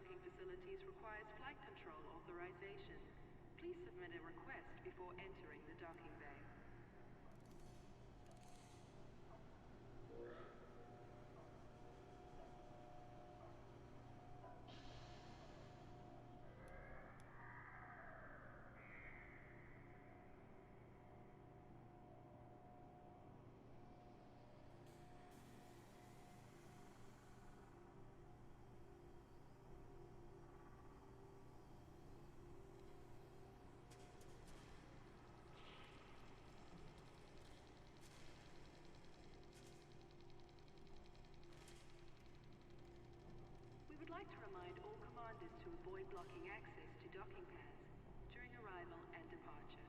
docking facilities requires flight control authorization. Please submit a request before entering the docking bay. We would like to remind all commanders to avoid blocking access to docking pads during arrival and departure.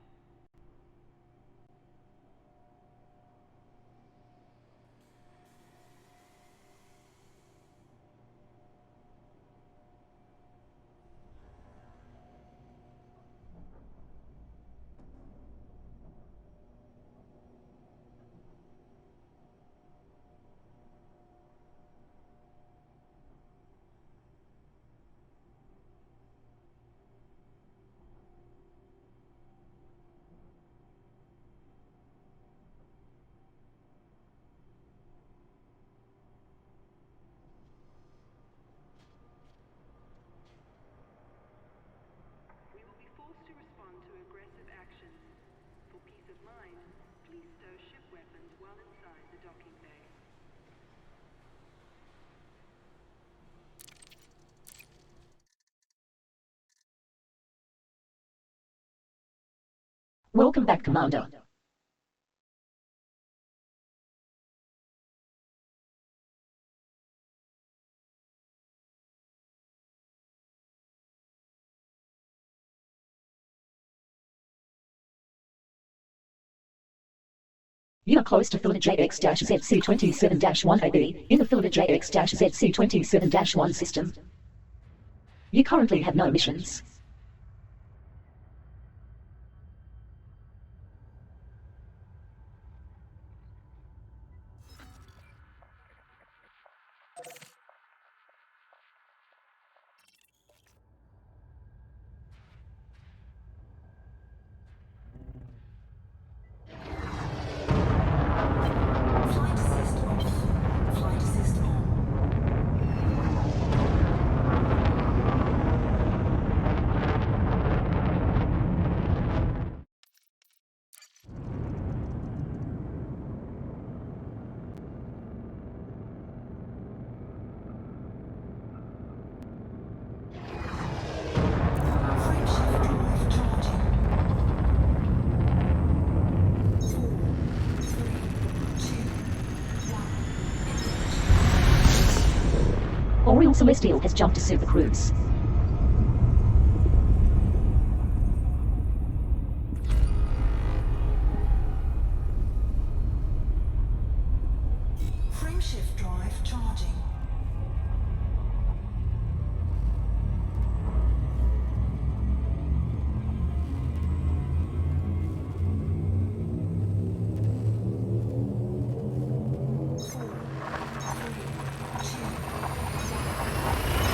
We will be forced to respond to aggressive actions. For peace of mind, please stow ship weapons while inside the docking bay. Welcome back, Commander. You are close to Filter JX-ZC27-1AB in the Filter JX-ZC27-1 system. You currently have no missions. Oriole Celestial has jumped to Super Cruise. Frameshift drive charging.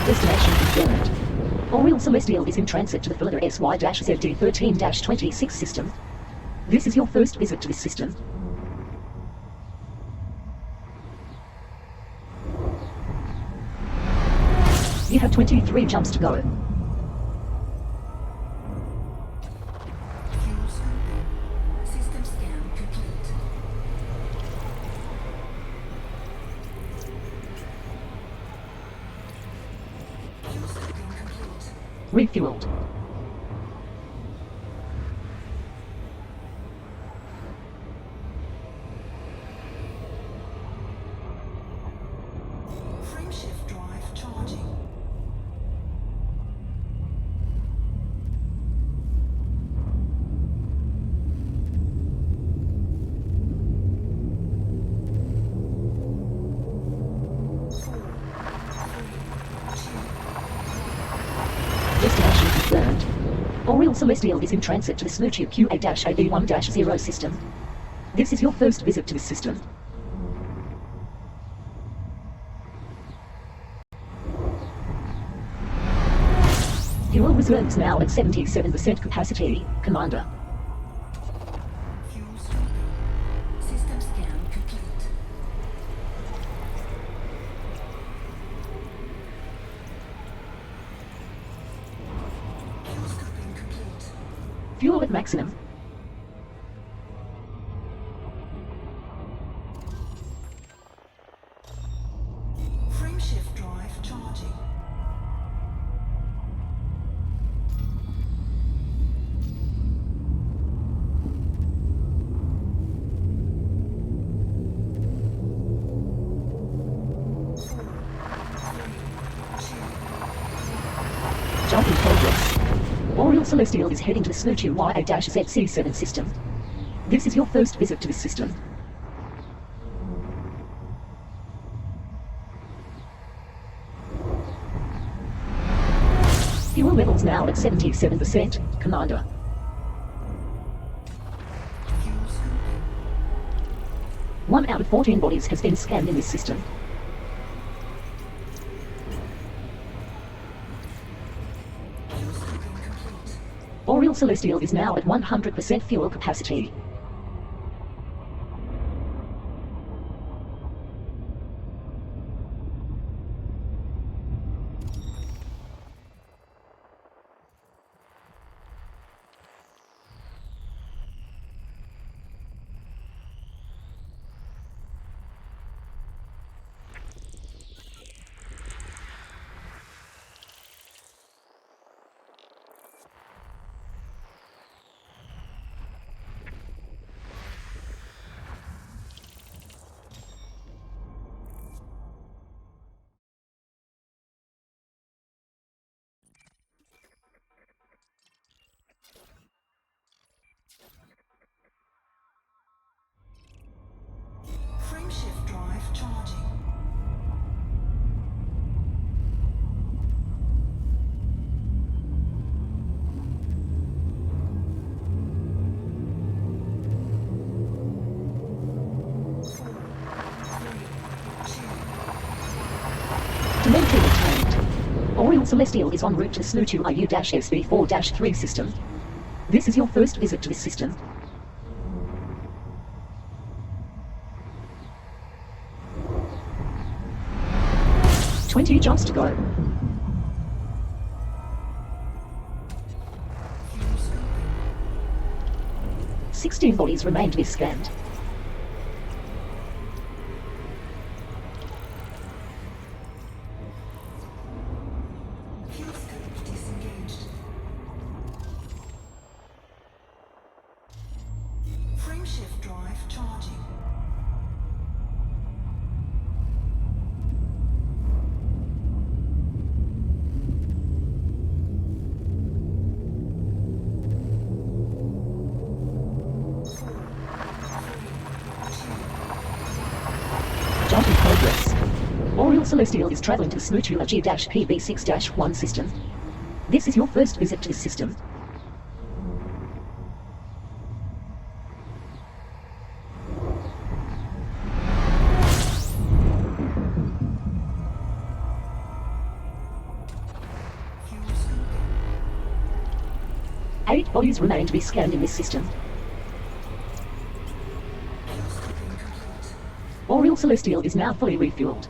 Destination confirmed. Oriole Celestial is in transit to the Filter SY-ZD13-26 system. This is your first visit to this system. You have 23 jumps to go. Fuel scooping. System scan complete. Fuel scooping complete. Refueled. Frameshift drive charging. Destination confirmed. Oriole Celestial is in transit to the Snoochie QA-AB1-0 system. This is your first visit to this system. Fuel reserves now at 77% capacity, Commander. Fuel scooping. System scan complete. Fuel scooping complete. Fuel at maximum. Frameshift drive charging. Jump in progress. Oriole Celestial is heading to the Snoochu YA-ZC7 system. This is your first visit to this system. Fuel levels now at 77%, Commander. Fuel scooping. 1 out of 14 bodies has been scanned in this system. Fuel scooping complete. Oriole Celestial is now at 100% fuel capacity. Frameshift drive charging. Telemetry obtained. Oriole Celestial is en route to Snoochu IU-SV4-3 system. This is your first visit to this system. Twenty jumps to go. Fuel scooping. 16 bodies remain to be scanned. Fuel scope disengaged. Frameshift drive charging. Jump in progress. Oriole Celestial is traveling to the Snoochu IG-PB6-1 system. This is your first visit to this system. Fuel scooping. 8 bodies remain to be scanned in this system. Fuel scooping complete. Oriole Celestial is now fully refueled.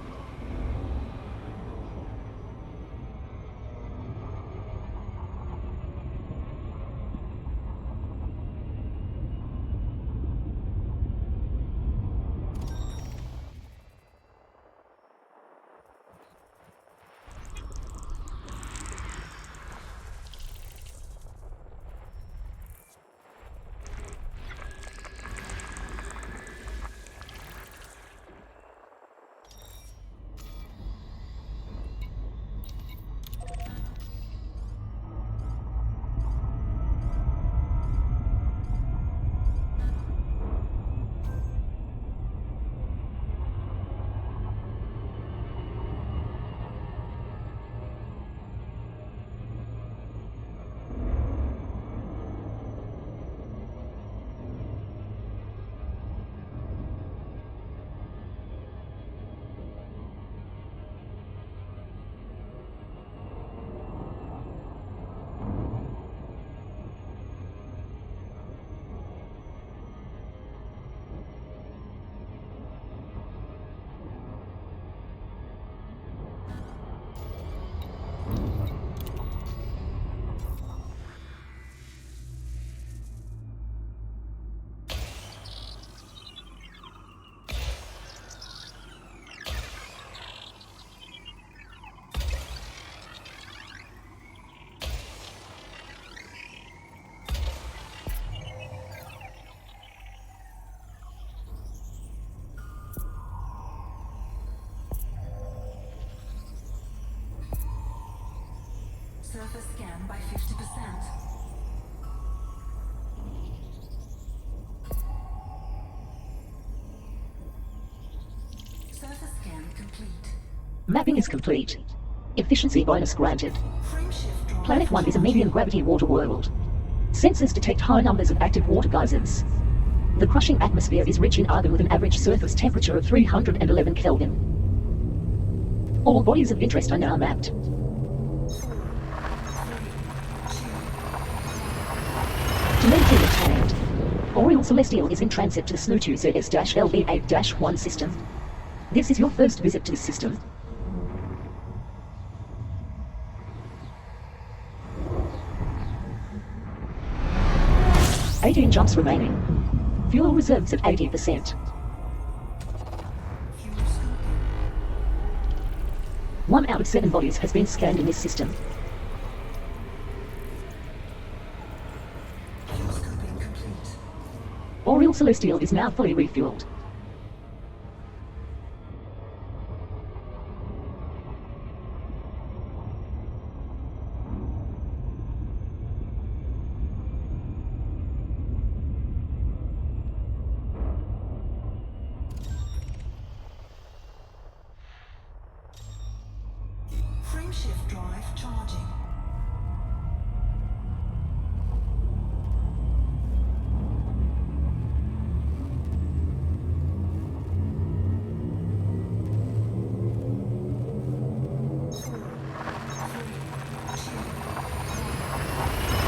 Surface scan by 50%. Surface scan complete. Mapping is complete. Efficiency bonus granted. Frameshift drive Planet 1 is a medium gravity water world. Sensors detect high numbers of active water geysers. The crushing atmosphere is rich in argon with an average surface temperature of 311 Kelvin. All bodies of interest are now mapped. Telemetry obtained. Oriole Celestial is in transit to the Snootu ZS-LV8-1 system. This is your first visit to the system. "18 jumps remaining. Fuel reserves at 80%. fuel scoping. 1 out of 7 bodies has been scanned in this system. Fuel scoping complete. Oriole Celestial is now fully refueled. Frameshift drive charging.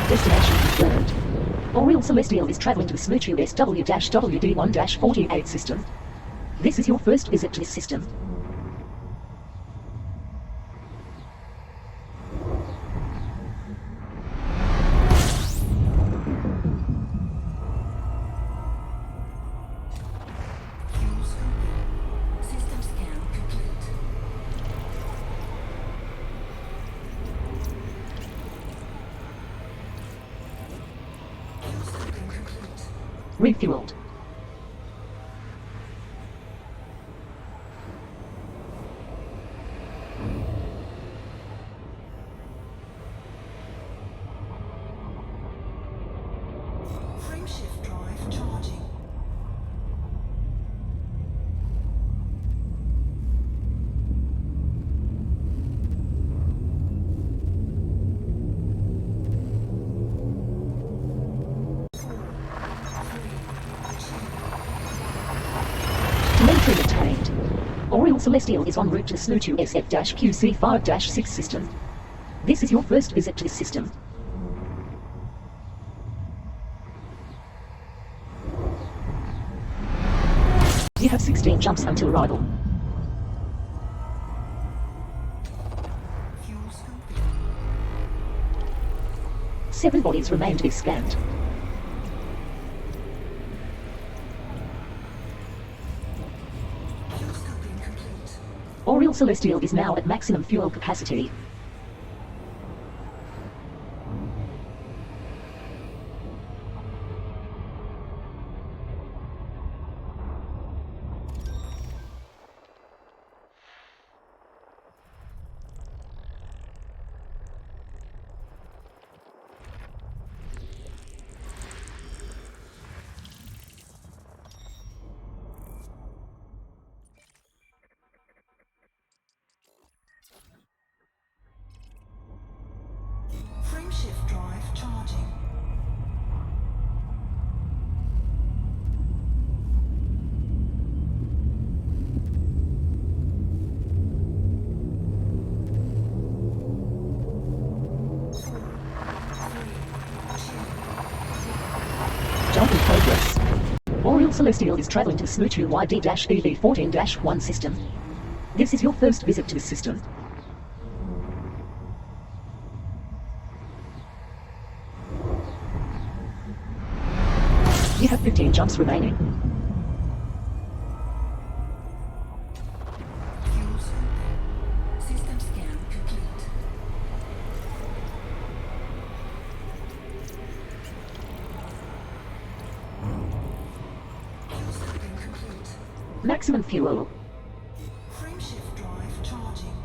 Destination confirmed. Oriole Celestial is traveling to the Snootu SW-WD1-48 system. This is your first visit to this system. Fuel scoping. System scan complete. Fuel scoping complete. Refueled. Frameshift drive charging. Telemetry obtained. Oriole Celestial is en route to the Snootu SF-QC5-6 system. This is your first visit to this system. You have 16 jumps until arrival. Fuel scoping. 7 bodies remain to be scanned. Fuel scoping complete. Oriole Celestial is now at maximum fuel capacity. Frameshift drive charging. Jump in progress. Oriole Celestial is traveling to the Snootu YD-EV14-1 system. This is your first visit to the system. You have 15 jumps remaining. Fuel scoping. System scan complete. Fuel scoping complete. Maximum fuel. Frameshift drive charging.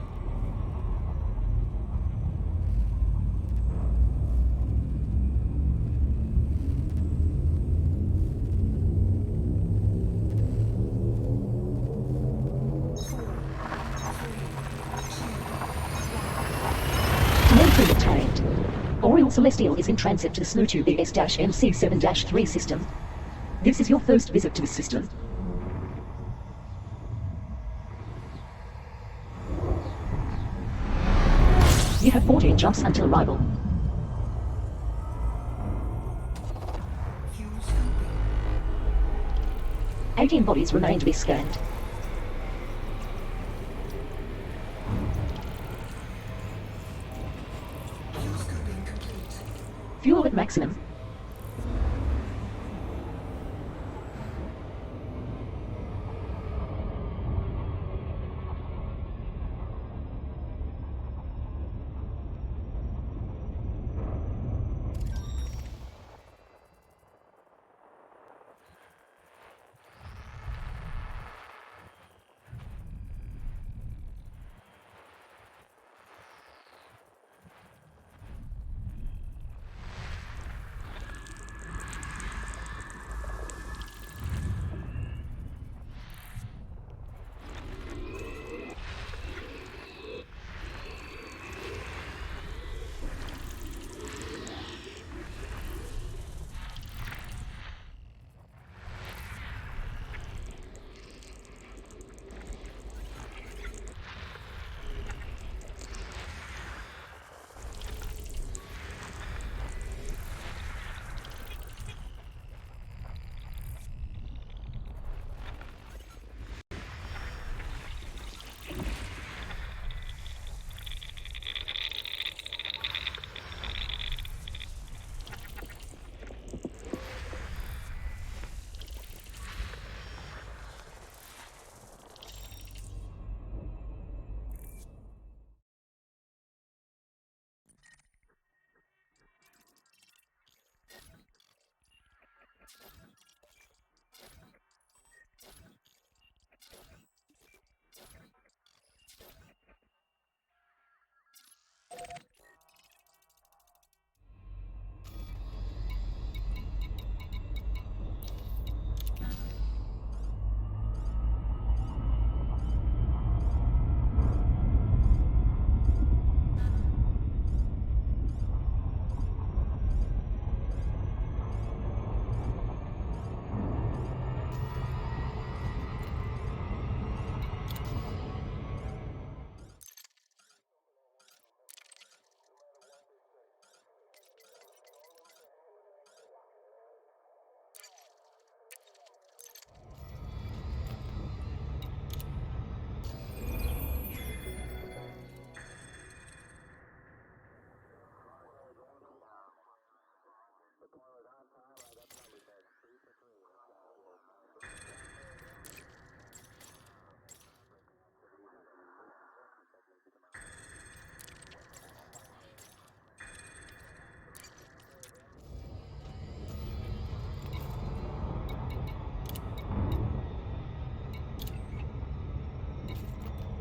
Celestial is in transit to the SNO2 ES-MC7-3 system. This is your first visit to the system. You have 14 jumps until arrival. Fuel scoping. 18 bodies remain to be scanned. Fuel scoping complete. Fuel at maximum.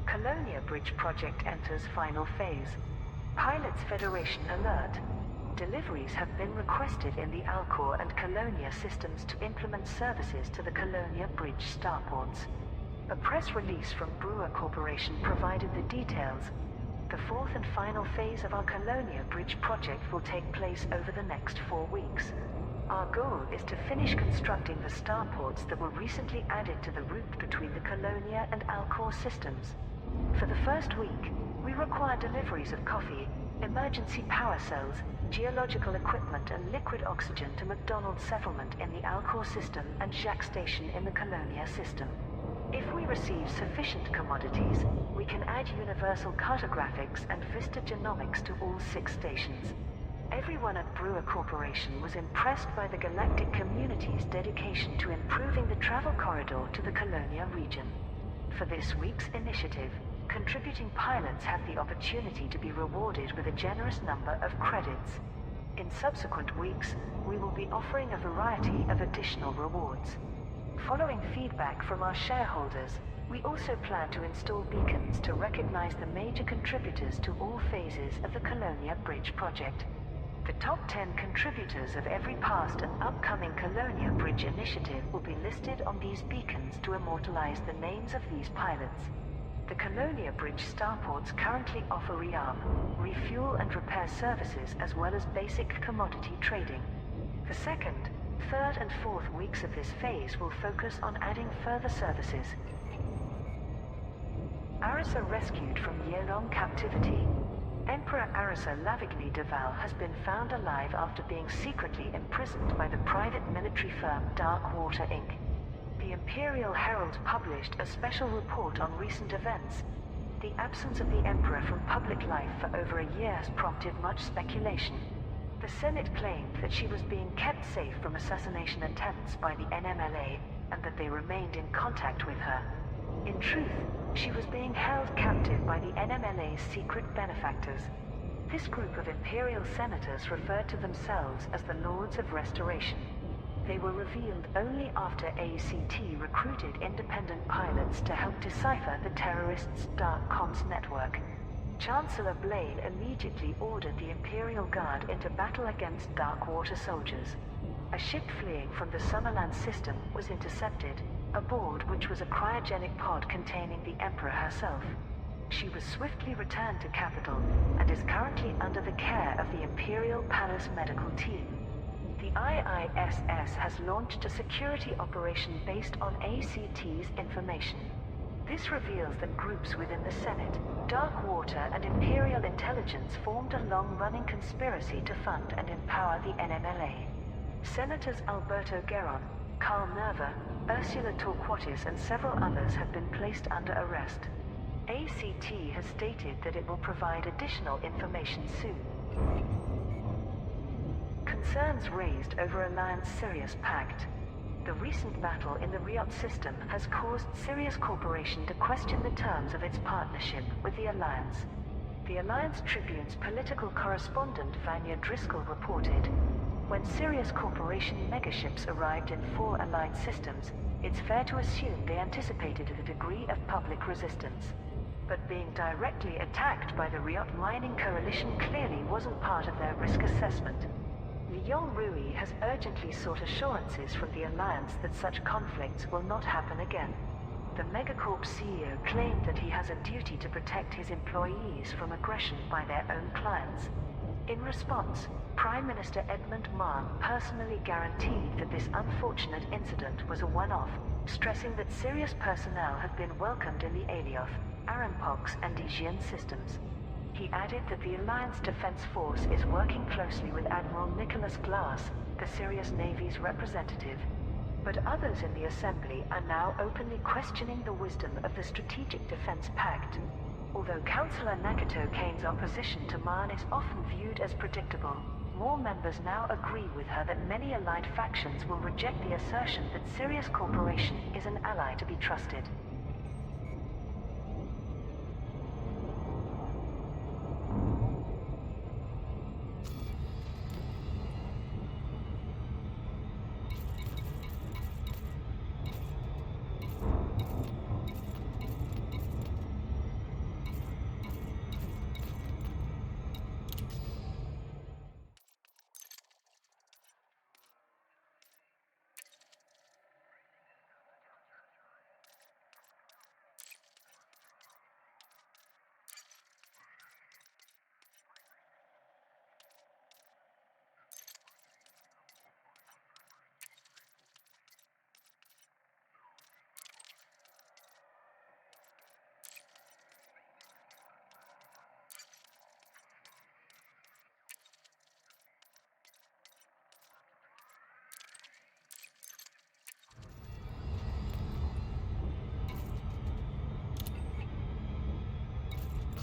Colonia Bridge project enters final phase. Pilots Federation alert. Deliveries have been requested in the Alcor and Colonia systems to implement services to the Colonia Bridge starports. A press release from Brewer Corporation provided the details. The fourth and final phase of our Colonia Bridge project will take place over the next 4 weeks. Our goal is to finish constructing the starports that were recently added to the route between the Colonia and Alcor systems. For the first week, we require deliveries of coffee, emergency power cells, geological equipment and liquid oxygen to McDonald's settlement in the Alcor system and Jacques station in the Colonia system. If we receive sufficient commodities, we can add universal cartographics and Vista genomics to all 6 stations. Everyone at Brewer Corporation was impressed by the galactic community's dedication to improving the travel corridor to the Colonia region. For this week's initiative, contributing pilots have the opportunity to be rewarded with a generous number of credits. In subsequent weeks, we will be offering a variety of additional rewards. Following feedback from our shareholders, we also plan to install beacons to recognize the major contributors to all phases of the Colonia Bridge project. The top 10 contributors of every past and upcoming Colonia Bridge initiative will be listed on these beacons to immortalize the names of these pilots. The Colonia Bridge starports currently offer rearm, refuel and repair services as well as basic commodity trading. The second, third and fourth weeks of this phase will focus on adding further services. Arisa rescued from year-long captivity. Emperor Arisa Lavigny de Val has been found alive after being secretly imprisoned by the private military firm Darkwater Inc. The Imperial Herald published a special report on recent events. The absence of the Emperor from public life for over a year has prompted much speculation. The Senate claimed that she was being kept safe from assassination attempts by the NMLA and that they remained in contact with her. In truth, she was being held captive by the NMLA's secret benefactors. This group of Imperial senators referred to themselves as the Lords of Restoration. They were revealed only after ACT recruited independent pilots to help decipher the terrorists' dark comms network. Chancellor Blaine immediately ordered the Imperial Guard into battle against Darkwater soldiers. A ship fleeing from the Summerland system was intercepted, aboard which was a cryogenic pod containing the Emperor herself. She was swiftly returned to Capital and is currently under the care of the Imperial Palace medical team. The IISS has launched a security operation based on ACT's information. This reveals that groups within the Senate, Darkwater and Imperial Intelligence formed a long-running conspiracy to fund and empower the NMLA. Senators Alberto Gueron, Carl Nerva, Ursula Torquatis and several others have been placed under arrest. ACT has stated that it will provide additional information soon. Concerns raised over Alliance-Sirius Pact. The recent battle in the Riot system has caused Sirius Corporation to question the terms of its partnership with the Alliance. The Alliance Tribune's political correspondent Vanya Driscoll reported, when Sirius Corporation megaships arrived in 4 Allied systems, it's fair to assume they anticipated a degree of public resistance. But being directly attacked by the Riot Mining Coalition clearly wasn't part of their risk assessment. Leon Rui has urgently sought assurances from the Alliance that such conflicts will not happen again. The Megacorp CEO claimed that he has a duty to protect his employees from aggression by their own clients. In response, Prime Minister Edmund Mahn personally guaranteed that this unfortunate incident was a one-off, stressing that Sirius personnel have been welcomed in the Alioth, Arampox and Aegean systems. He added that the Alliance Defense Force is working closely with Admiral Nicholas Glass, the Sirius Navy's representative. But others in the Assembly are now openly questioning the wisdom of the Strategic Defense Pact. Although Councillor Nakato Kane's opposition to Mahn is often viewed as predictable, more members now agree with her that many allied factions will reject the assertion that Sirius Corporation is an ally to be trusted.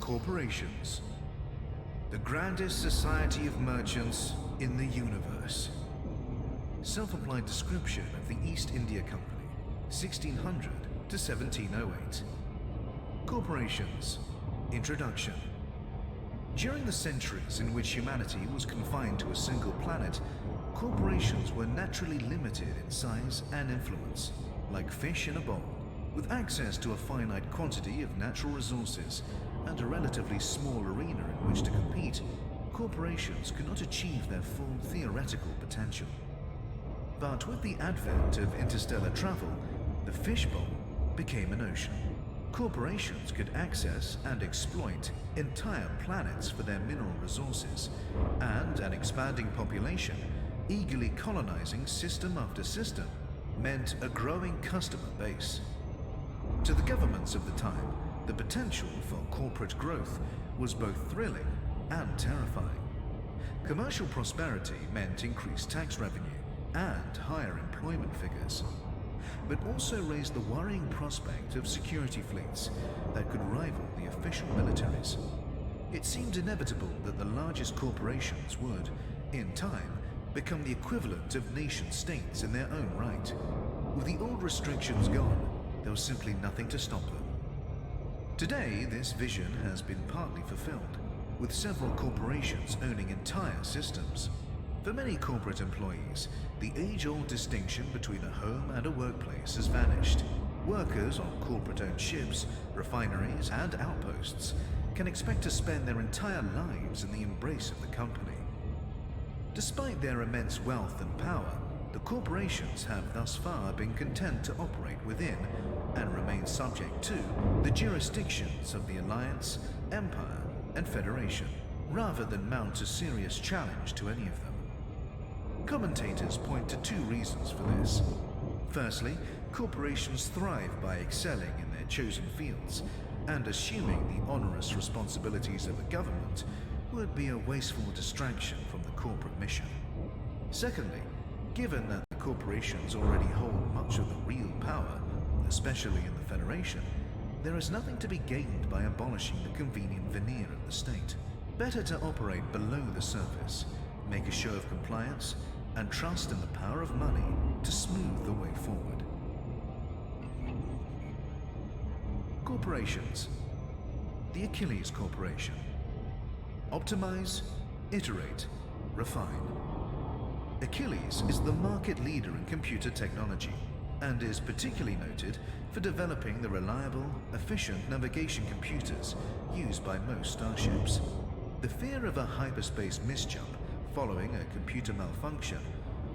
Corporations, the grandest society of merchants in the universe. Self-applied description of the East India Company, 1600 to 1708. Corporations. Introduction. During the centuries in which humanity was confined to a single planet, corporations were naturally limited in size and influence, like fish in a bowl. With access to a finite quantity of natural resources and a relatively small arena in which to compete, corporations could not achieve their full theoretical potential. But with the advent of interstellar travel, the fishbowl became an ocean. Corporations could access and exploit entire planets for their mineral resources, and an expanding population, eagerly colonizing system after system, meant a growing customer base. To the governments of the time, the potential for corporate growth was both thrilling and terrifying. Commercial prosperity meant increased tax revenue and higher employment figures, but also raised the worrying prospect of security fleets that could rival the official militaries. It seemed inevitable that the largest corporations would, in time, become the equivalent of nation-states in their own right. With the old restrictions gone, there was simply nothing to stop them. Today, this vision has been partly fulfilled, with several corporations owning entire systems. For many corporate employees, the age-old distinction between a home and a workplace has vanished. Workers on corporate-owned ships, refineries, and outposts can expect to spend their entire lives in the embrace of the company. Despite their immense wealth and power, the corporations have thus far been content to operate within and remain subject to the jurisdictions of the Alliance, Empire, and Federation, rather than mount a serious challenge to any of them. Commentators point to two reasons for this. Firstly, corporations thrive by excelling in their chosen fields, and assuming the onerous responsibilities of a government would be a wasteful distraction from the corporate mission. Secondly, given that the corporations already hold much of the real power, especially in the Federation, there is nothing to be gained by abolishing the convenient veneer of the state. Better to operate below the surface, make a show of compliance, and trust in the power of money to smooth the way forward. Corporations. The Achilles Corporation. Optimize, iterate, refine. Achilles is the market leader in computer technology and is particularly noted for developing the reliable, efficient navigation computers used by most starships. The fear of a hyperspace misjump following a computer malfunction,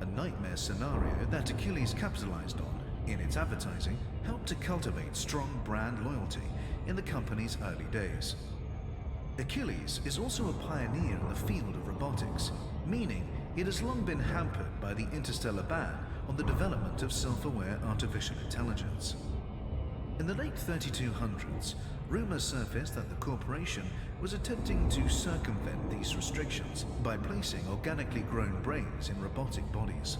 a nightmare scenario that Achilles capitalized on in its advertising, helped to cultivate strong brand loyalty in the company's early days. Achilles is also a pioneer in the field of robotics, meaning it has long been hampered by the interstellar ban on the development of self-aware artificial intelligence. In the late 3200s, rumors surfaced that the corporation was attempting to circumvent these restrictions by placing organically grown brains in robotic bodies.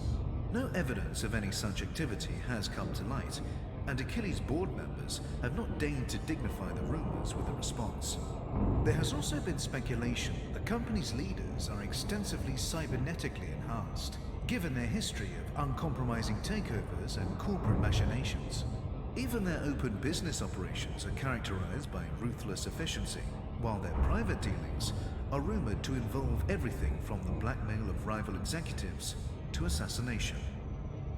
No evidence of any such activity has come to light, and Achilles board members have not deigned to dignify the rumors with a response. There has also been speculation the company's leaders are extensively cybernetically enhanced, given their history of uncompromising takeovers and corporate machinations. Even their open business operations are characterized by ruthless efficiency, while their private dealings are rumored to involve everything from the blackmail of rival executives to assassination.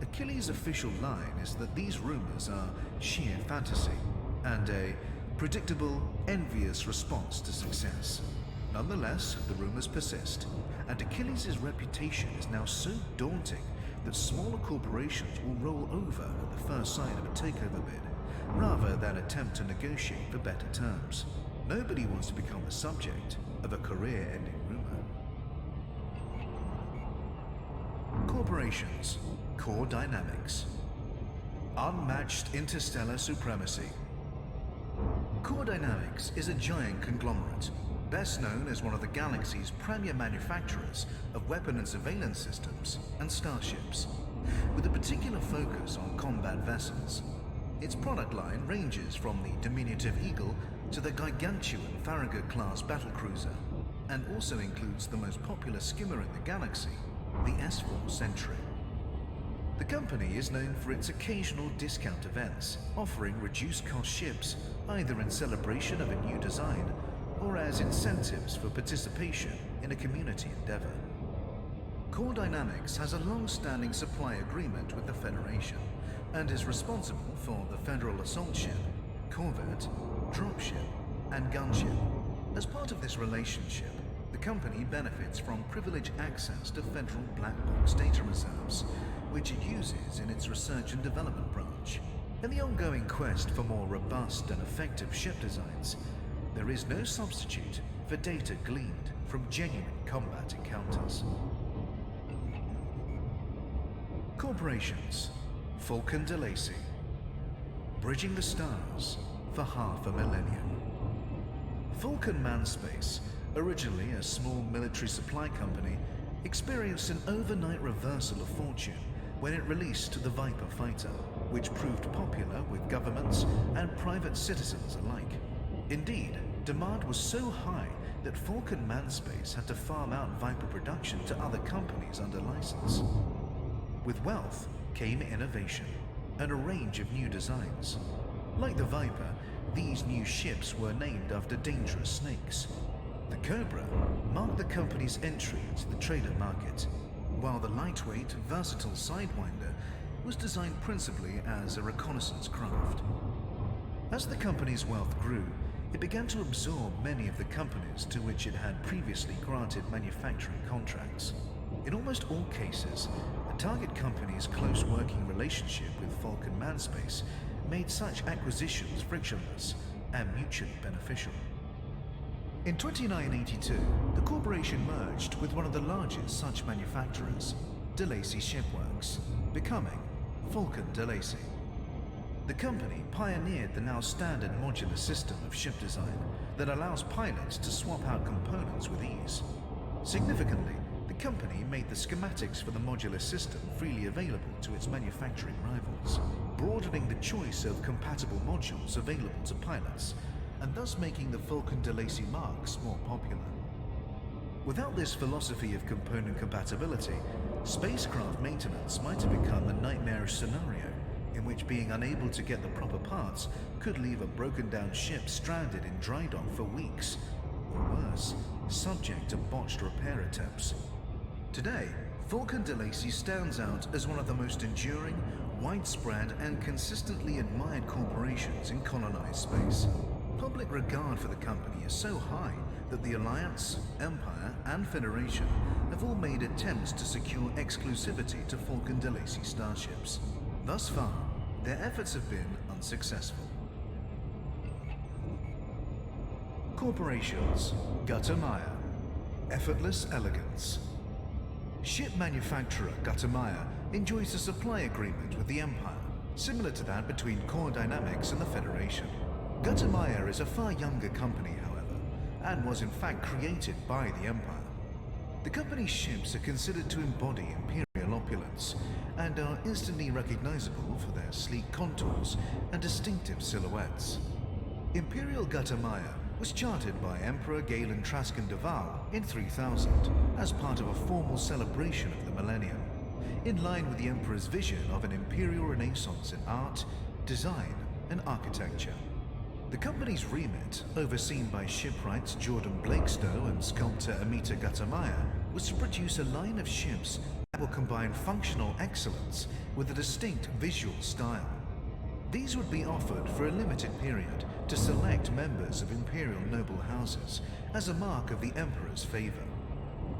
Achilles' official line is that these rumors are sheer fantasy and a predictable, envious response to success. Nonetheless, the rumors persist, and Achilles' reputation is now so daunting that smaller corporations will roll over at the first sign of a takeover bid, rather than attempt to negotiate for better terms. Nobody wants to become the subject of a career-ending rumor. Corporations. Core dynamics. Unmatched interstellar supremacy. Core Dynamics is a giant conglomerate, best known as one of the galaxy's premier manufacturers of weapon and surveillance systems and starships, with a particular focus on combat vessels. Its product line ranges from the diminutive Eagle to the gargantuan Farragut-class battlecruiser, and also includes the most popular skimmer in the galaxy, the S4 Sentry. The company is known for its occasional discount events, offering reduced-cost ships either in celebration of a new design or as incentives for participation in a community endeavor. Core Dynamics has a long-standing supply agreement with the Federation and is responsible for the Federal Assault Ship, Corvette, Dropship, and Gunship. As part of this relationship, the company benefits from privileged access to Federal Blackbox data reserves, which it uses in its research and development branch. In the ongoing quest for more robust and effective ship designs, there is no substitute for data gleaned from genuine combat encounters. Corporations. Falcon de Lacy. Bridging the stars for half a millennium. Falcon Manspace, originally a small military supply company, experienced an overnight reversal of fortune when it released the Viper fighter, which proved popular with governments and private citizens alike. Indeed, demand was so high that Falcon Manspace had to farm out Viper production to other companies under license. With wealth came innovation and a range of new designs. Like the Viper, these new ships were named after dangerous snakes. The Cobra marked the company's entry into the trader market, while the lightweight, versatile Sidewinder was designed principally as a reconnaissance craft. As the company's wealth grew, it began to absorb many of the companies to which it had previously granted manufacturing contracts. In almost all cases, a target company's close working relationship with Falcon Manspace made such acquisitions frictionless and mutually beneficial. In 2982, the corporation merged with one of the largest such manufacturers, de Lacy Shipworks, becoming Falcon de Lacy. The company pioneered the now standard modular system of ship design that allows pilots to swap out components with ease. Significantly, the company made the schematics for the modular system freely available to its manufacturing rivals, broadening the choice of compatible modules available to pilots, and thus making the Falcon de Lacy marks more popular. Without this philosophy of component compatibility, spacecraft maintenance might have become a nightmarish scenario in which being unable to get the proper parts could leave a broken-down ship stranded in dry dock for weeks, or worse, subject to botched repair attempts. Today, Falcon de Lacy stands out as one of the most enduring, widespread, and consistently admired corporations in colonized space. Public regard for the company is so high that the Alliance, Empire, and Federation have all made attempts to secure exclusivity to Falcon de Lacy starships. Thus far, their efforts have been unsuccessful. Corporations. Gutermeyer. Effortless elegance. Ship manufacturer Gutermeyer enjoys a supply agreement with the Empire, similar to that between Core Dynamics and the Federation. Gutermeyer is a far younger company, however, and was in fact created by the Empire. The company's ships are considered to embody imperial opulence and are instantly recognizable for their sleek contours and distinctive silhouettes. Imperial Gutermeyer was chartered by Emperor Galen Trascan de Val in 3000 as part of a formal celebration of the millennium, in line with the Emperor's vision of an imperial renaissance in art, design, and architecture. The company's remit, overseen by shipwrights Jordan Blakestow and sculptor Amita Gutermeyer, was to produce a line of ships that will combine functional excellence with a distinct visual style. These would be offered for a limited period to select members of imperial noble houses as a mark of the Emperor's favor.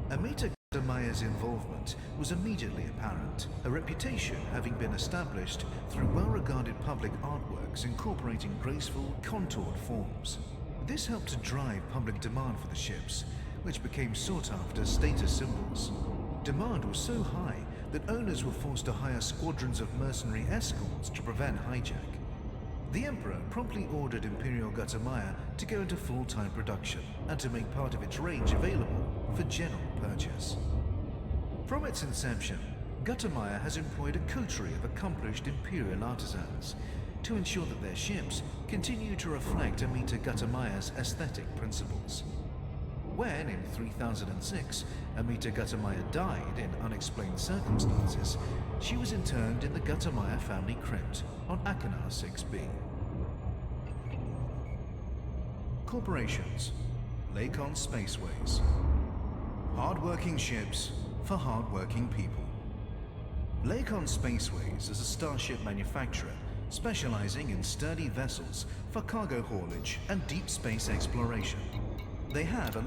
Amita Gutermeyer's involvement was immediately apparent, a reputation having been established through well-regarded public artworks incorporating graceful, contoured forms. This helped to drive public demand for the ships, which became sought-after status symbols. Demand was so high that owners were forced to hire squadrons of mercenary escorts to prevent hijack. The Emperor promptly ordered Imperial Gutermeyer to go into full-time production and to make part of its range available for general purchase. From its inception, Gutermeyer has employed a coterie of accomplished imperial artisans to ensure that their ships continue to reflect Amita Gutermeyer's aesthetic principles. When, in 3006, Amita Gutermeyer died in unexplained circumstances, she was interred in the Gutermeyer family crypt on Achenar 6B. Corporations. Lakon Spaceways. Hard-working ships for hard-working people. Lakon Spaceways is a starship manufacturer specializing in sturdy vessels for cargo haulage and deep space exploration. They have a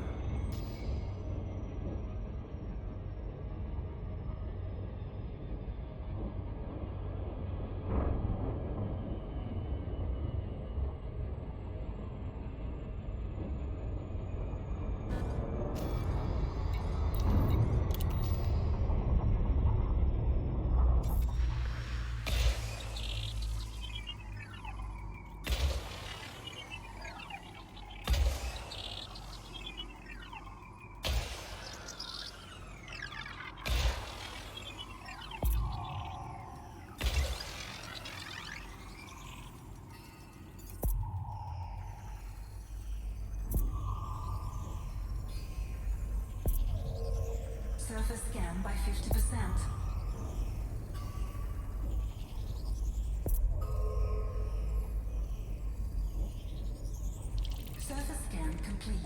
Surface scan by 50%. Surface scan complete.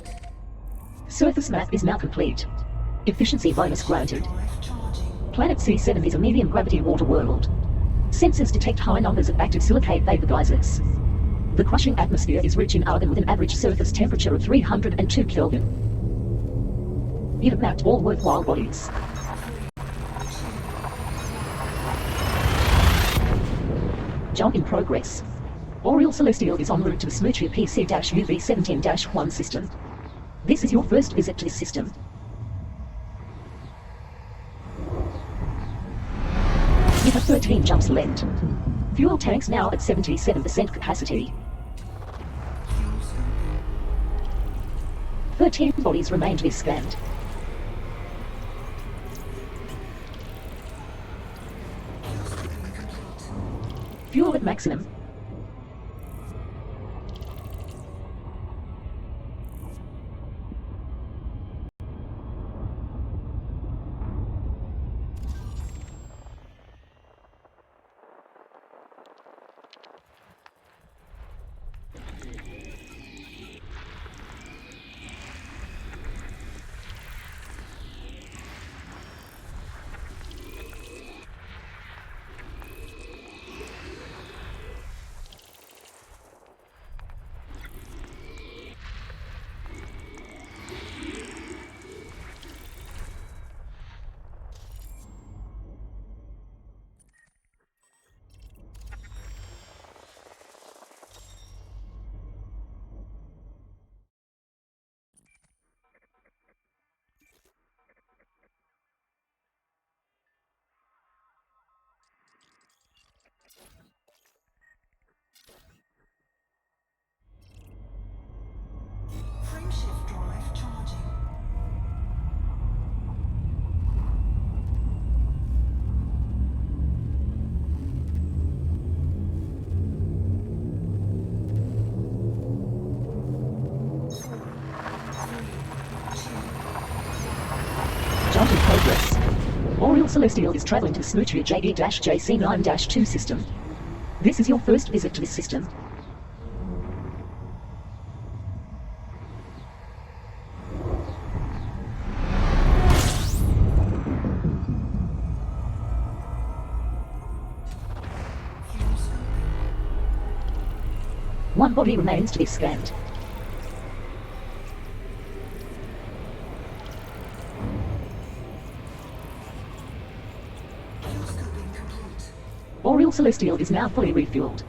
Surface map is now complete. Efficiency bonus granted. Drive charging. Planet C7 is a medium gravity water world. Sensors detect high numbers of active silicate vapor geysers. The crushing atmosphere is rich in argon with an average surface temperature of 302 Kelvin. You have mapped all worthwhile bodies. Jump in progress. Oriel Celestial is en route to the Smoochia PC-UV17-1 system. This is your first visit to this system. You have 13 jumps left. Fuel tanks now at 77% capacity. 13 bodies remain to be scanned. Fuel at maximum. Frameshift drive charging. Jump in progress. Oriel Celestial is traveling to the Smoochia JD-JC9-2 system. This is your first visit to this system. Fuel scoping. One body remains to be scanned. Fuel scoping complete. Oriel Celestial is now fully refueled.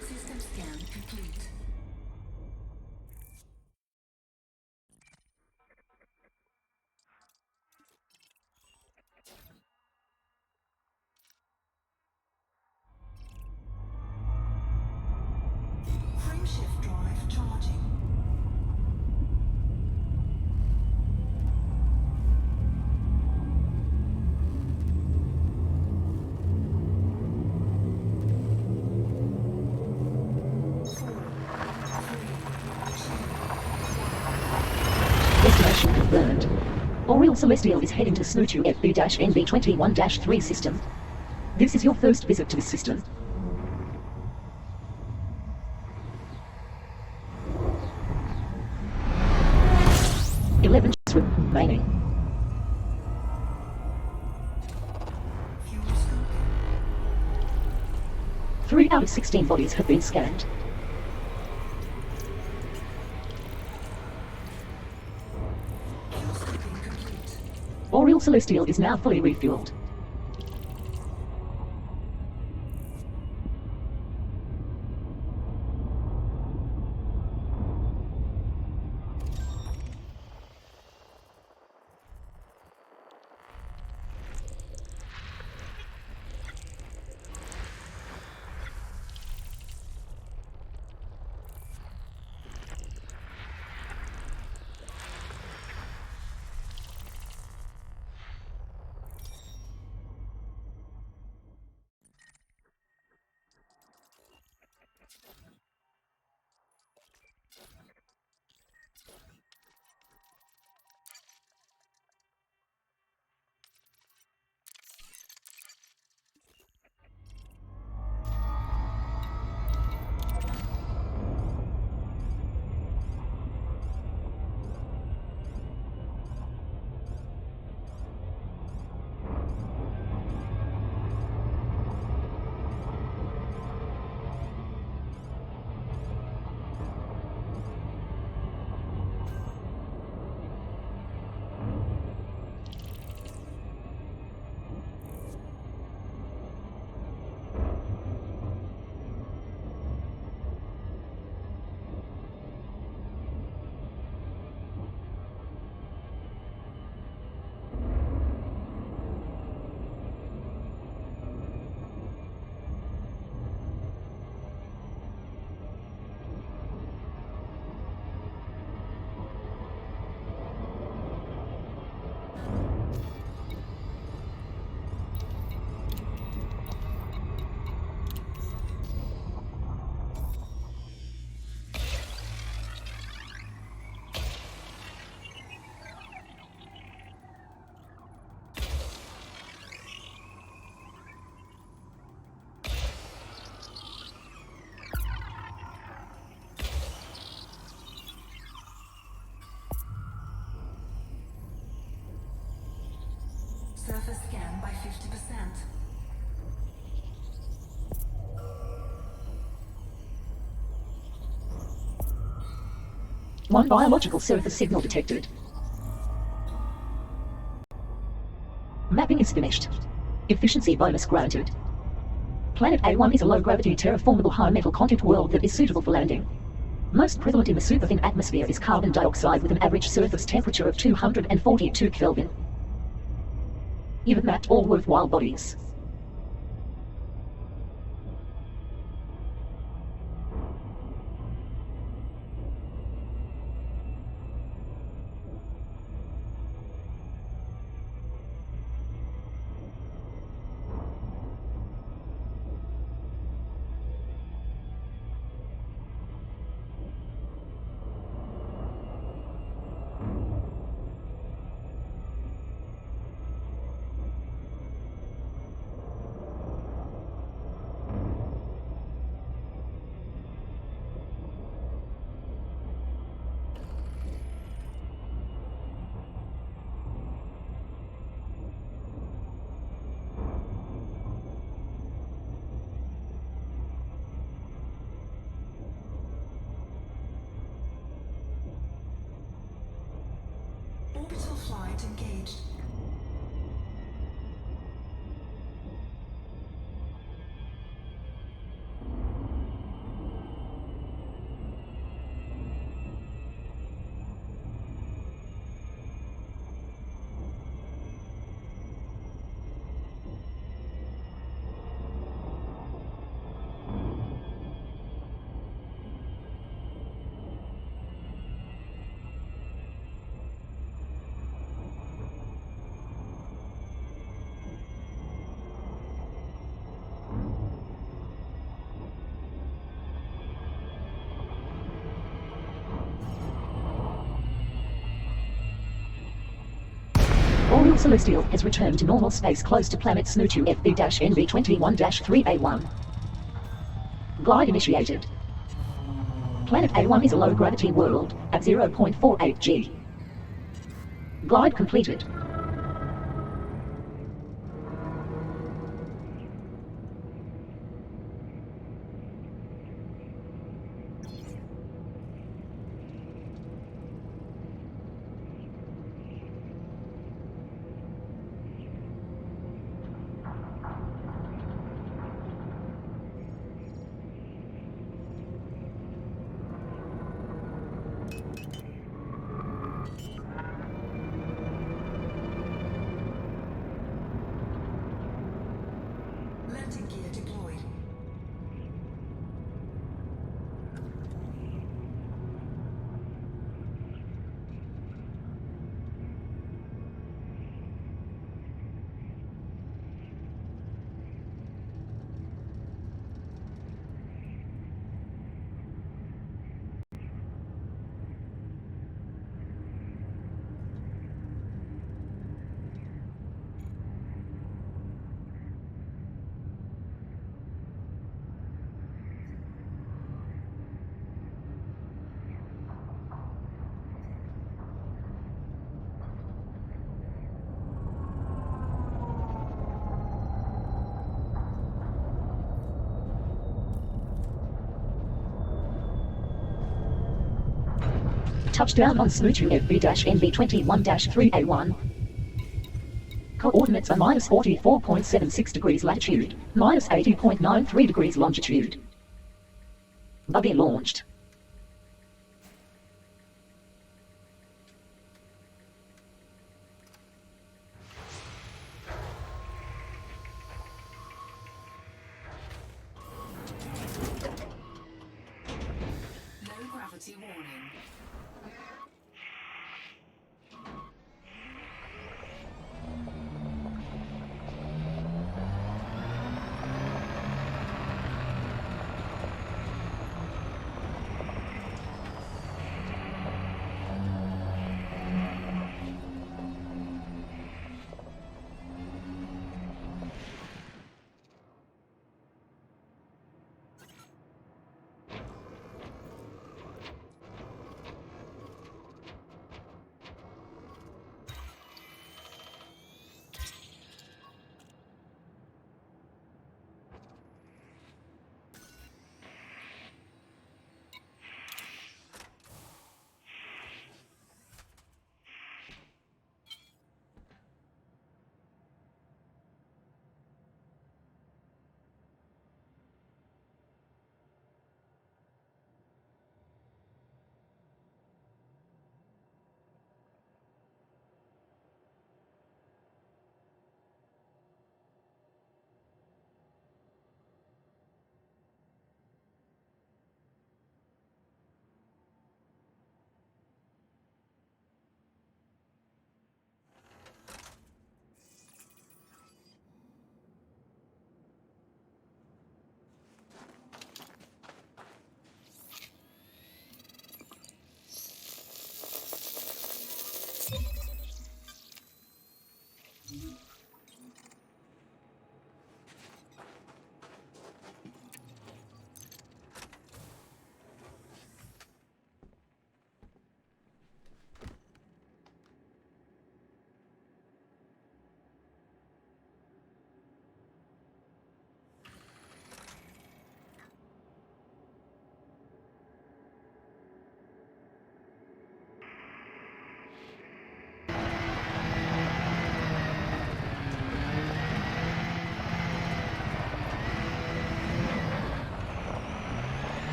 System scan complete. Frameshift drive charging. Destination confirmed. Oriel Celestial is heading to Smoochia FB-NB21-3 system. This is your first visit to this system. Eleven remaining. Fuel scoping. 3 out of 16 bodies have been scanned. Fuel scoping complete. Oriel Celestial is now fully refueled. Surface scan by 50%. One biological surface signal detected. Mapping is finished. Efficiency bonus granted. Planet A1 is a low-gravity terraformable high-metal content world that is suitable for landing. Most prevalent in the superthin atmosphere is carbon dioxide with an average surface temperature of 242 Kelvin. You have mapped all worthwhile bodies. Orbital flight engaged. Oriole Celestial has returned to normal space close to planet Snootu FB-NV21-3A1. Glide initiated. Planet A1 is a low-gravity world at 0.48 G. Glide completed. Landing gear deployed. Touchdown on Snootu FB-NV21-3A1. Coordinates are minus 44.76 degrees latitude, minus 80.93 degrees longitude. Buggy launched. Low gravity warning.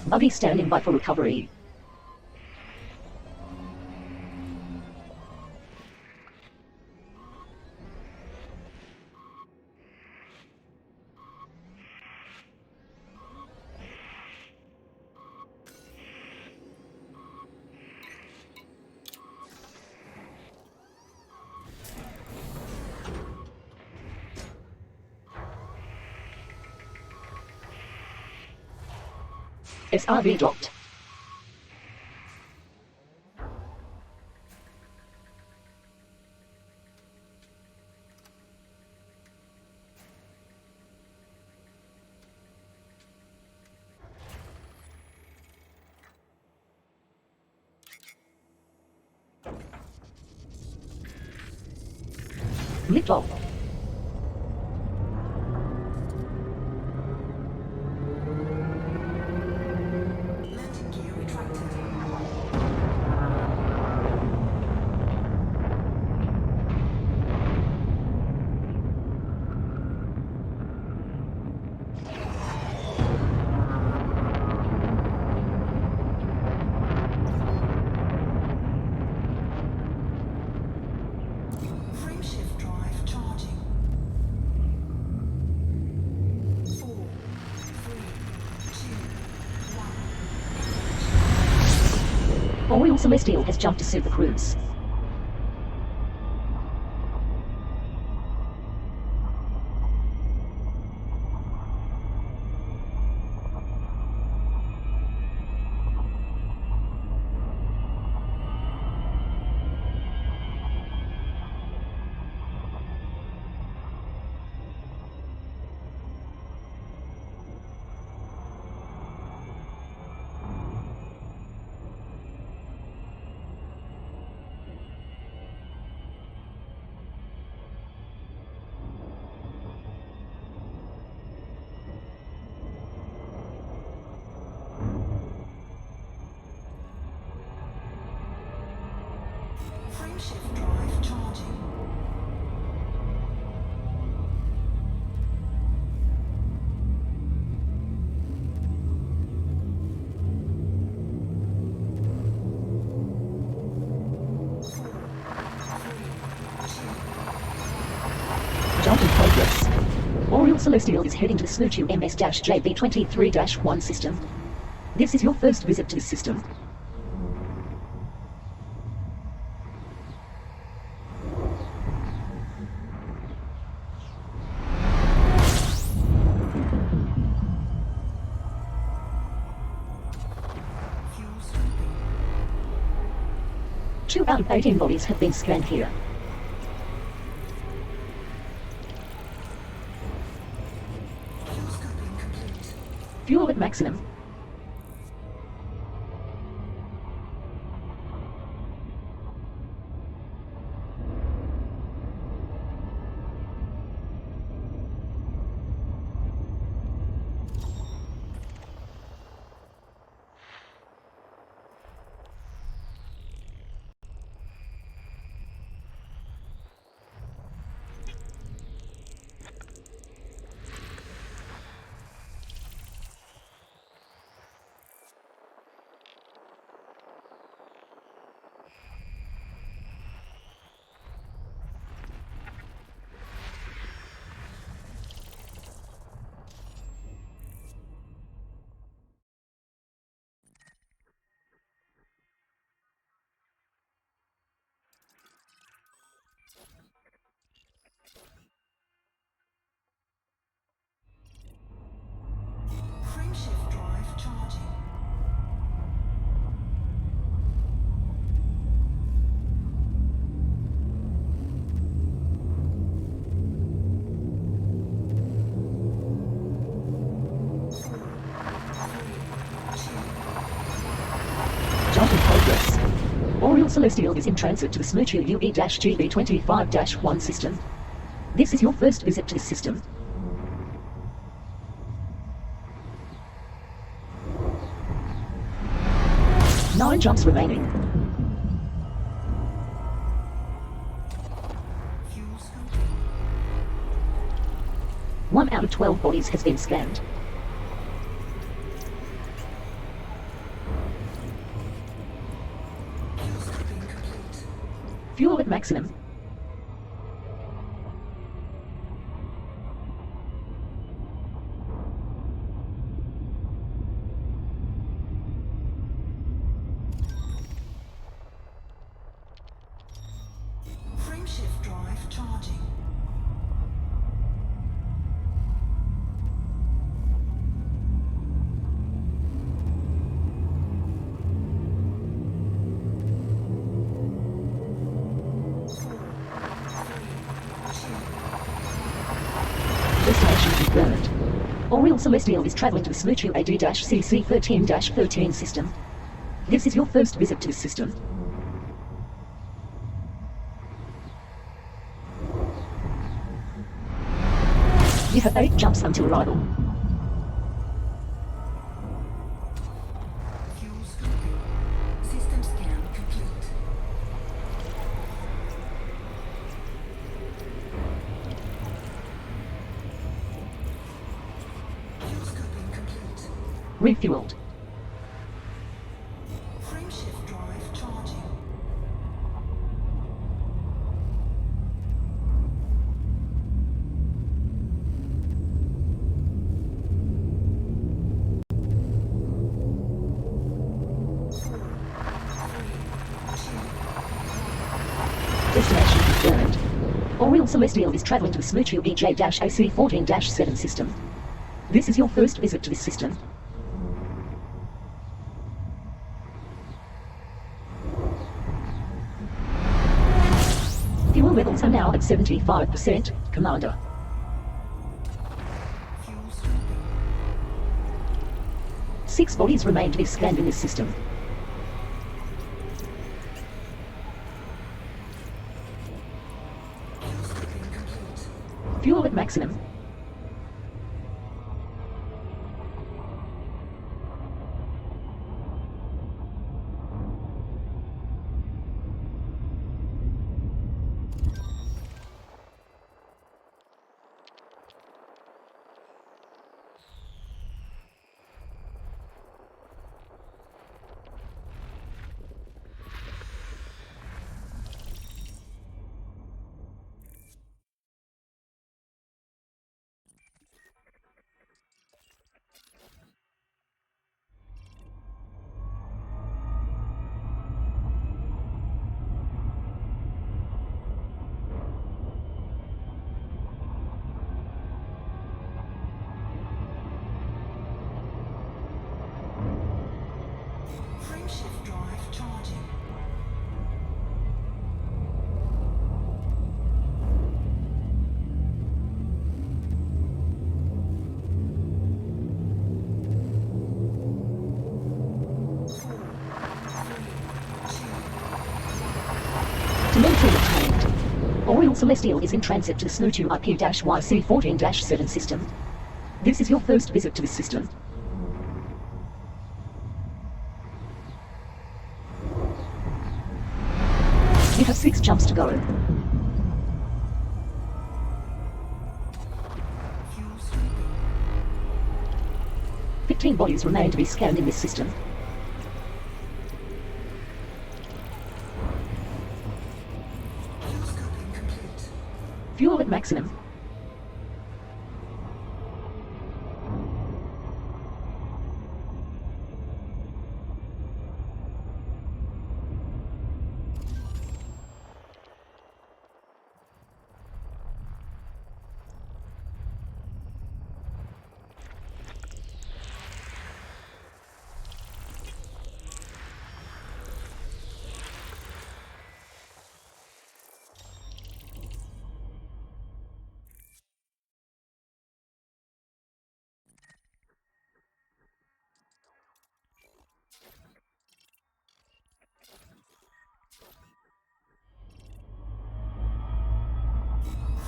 Buggy standing by for recovery. SRV docked. Lift off. Landing gear retracted. Frameshift drive charging. 4, 3, 2, 1. Royal Celestial has jumped to Super Cruise. Frameshift drive charging. Jump in progress. Royal Celestial is heading to the Smoochu MS-JB23-1 system. This is your first visit to the system. Fuel scooping. 2 out of 18 bodies have been scanned here. Fuel scooping complete. Fuel at maximum. Frameshift drive charging. Jump in progress. Royal Celestial is in transit to the Smoochu UE-GB25-1 system. This is your first visit to the system. Nine jumps remaining. Fuel scooping. 1 out of 12 bodies has been scanned. Fuel at maximum. Frameshift drive charging. Destination confirmed. Oriel Celestial is traveling to the Smoochu AD-CC13-13 system. This is your first visit to this system. You have 8 jumps until arrival. Fuel scoping. System scan complete. Fuel scoping complete. Refueled. Frameshift drive charging. Destination confirmed. Oriel Celestial is traveling to the Smoochu EJ-AC14-7 system. This is your first visit to this system. Fuel levels are now at 75%, Commander. Fuel scoping. 6 bodies remain to be scanned in this system. Fuel scoping complete. Fuel at maximum. Frameshift drive charging. Telemetry obtained. Oriel Celestial is in transit to the Smoochu IP-YC14-7 system. This is your first visit to this system. You have 6 jumps to go. Fuel scoping. 15 bodies remain to be scanned in this system. Fuel scoping complete. Fuel at maximum.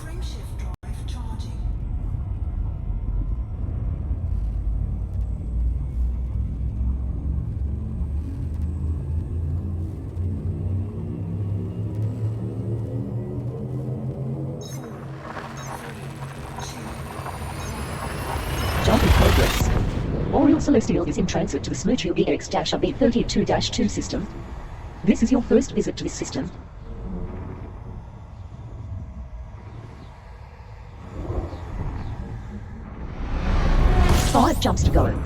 Frameshift drive charging. Jump in progress. Oriel Celestial is in transit to the Smoochu EX-AB32-2 system. This is your first visit to this system. 5 jumps to go.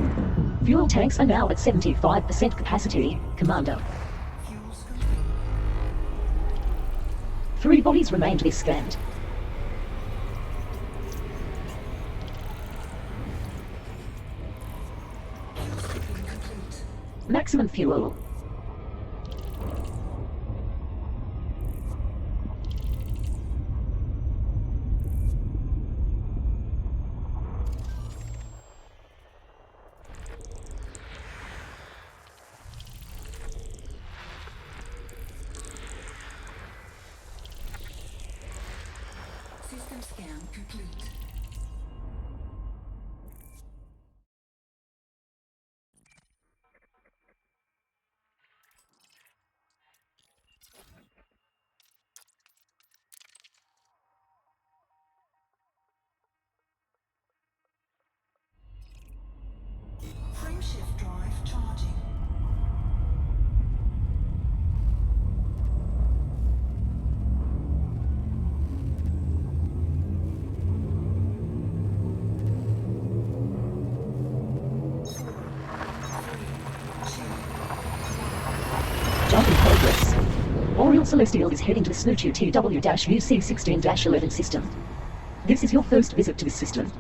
Fuel tanks are now at 75% capacity, Commander. Fuels complete. 3 bodies remain to be scanned. Fuel skipping complete. Maximum fuel. System scan complete. Frameshift drive charging. Jump in progress. Oriel Celestial is heading to the Snoochu TW-UC16-11 system. This is your first visit to this system.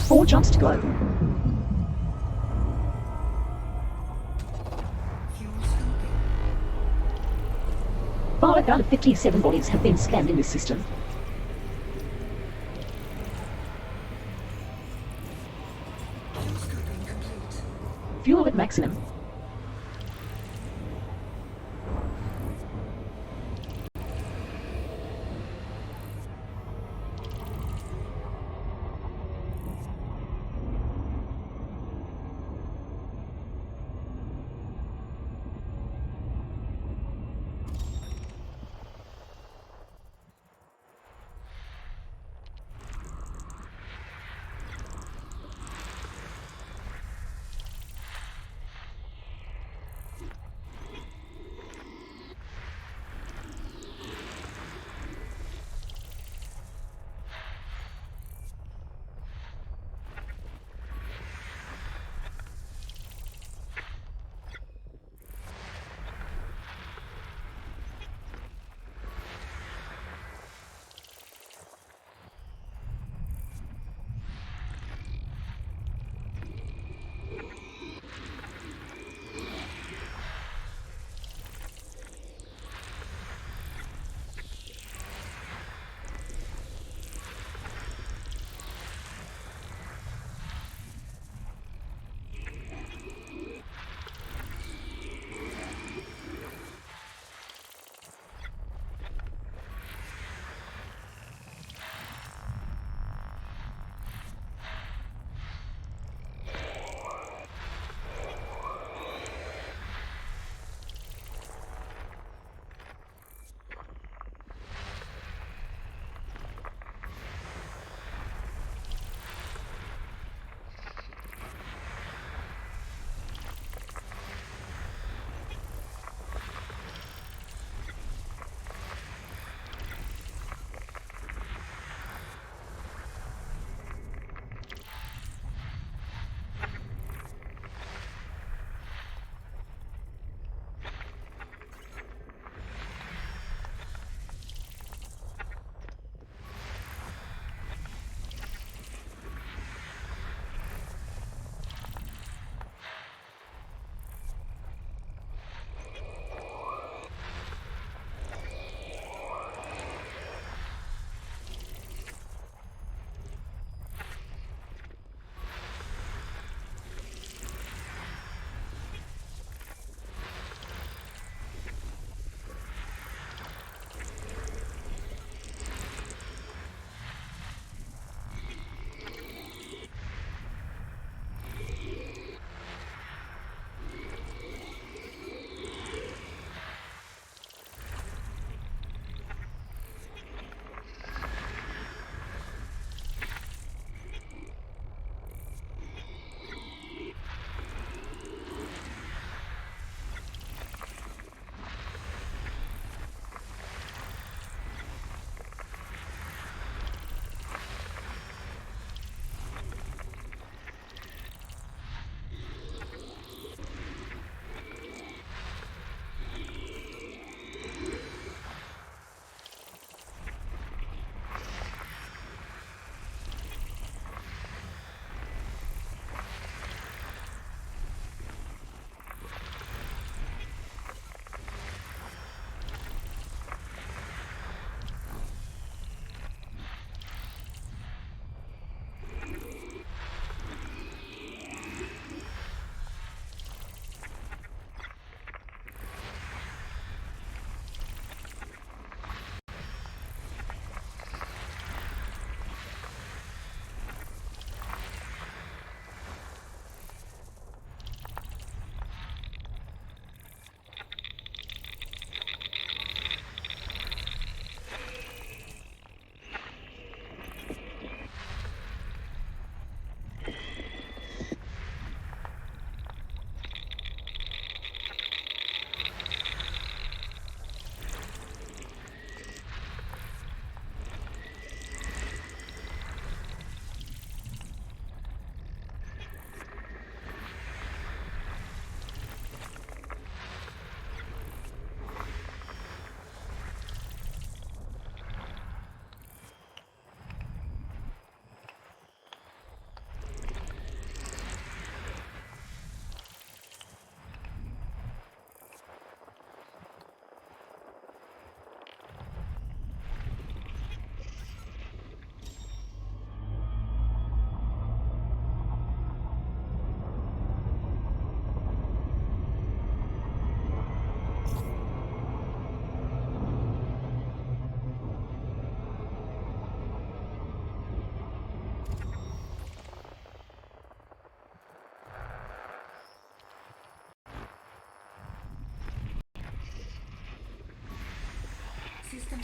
4 jumps to go. Fuels complete. 5 out of 57 bodies have been scanned in this system. Fuel skipping complete. Fuel at maximum.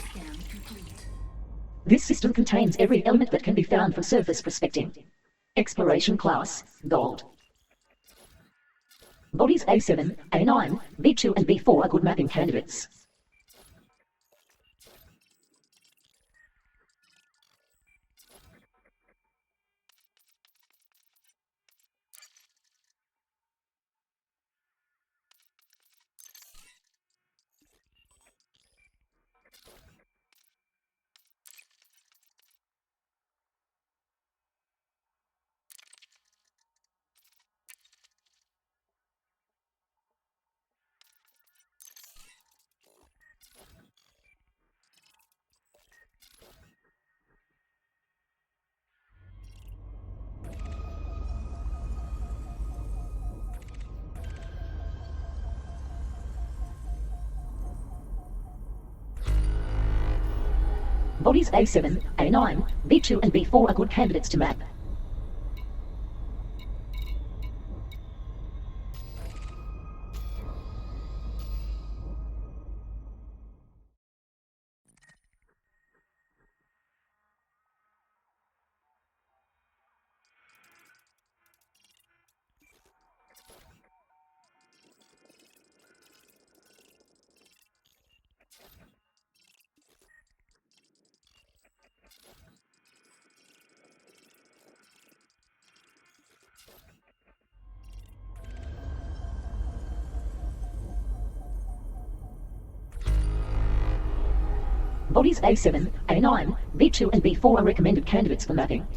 scan complete. This system contains every element that can be found for surface prospecting. Exploration class, Gold. Bodies A7, A9, B2 and B4 are good mapping candidates. Bodies A7, A9, B2 and B4 are good candidates to map. Bodies A7, A9, B2 and B4 are recommended candidates for mapping.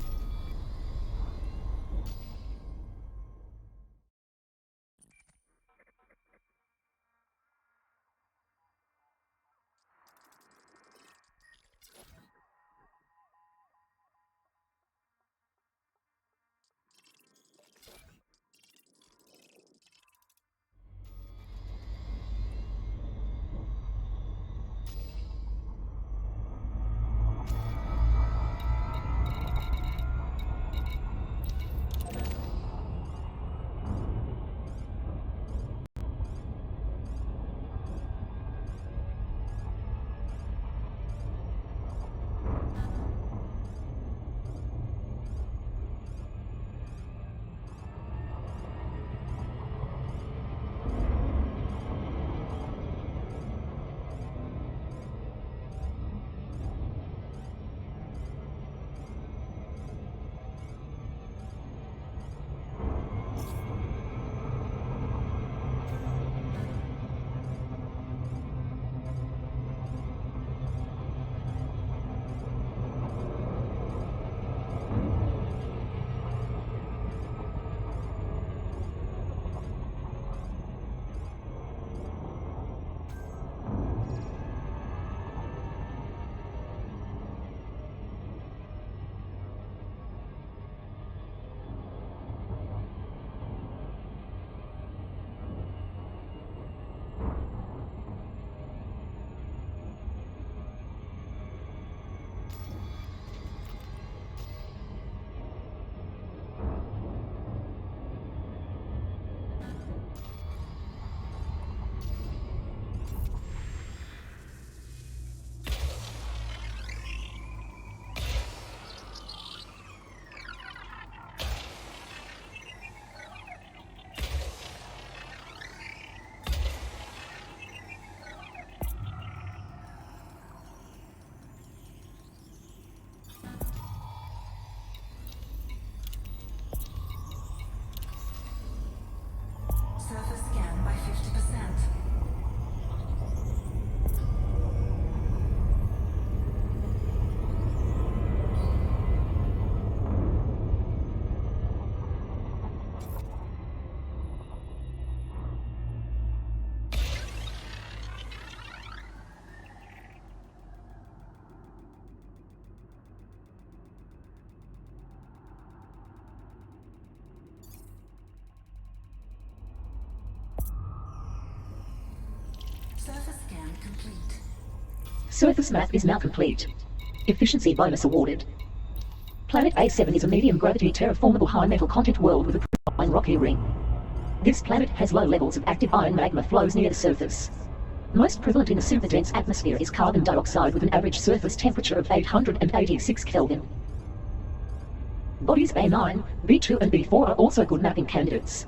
Surface scan by 50%. Surface scan complete. Surface map is now complete. Efficiency bonus awarded. Planet A7 is a medium gravity terraformable high metal content world with a prime rocky ring. This planet has low levels of active iron magma flows near the surface. Most prevalent in the superdense atmosphere is carbon dioxide with an average surface temperature of 886 Kelvin. Bodies A9, B2 and B4 are also good mapping candidates.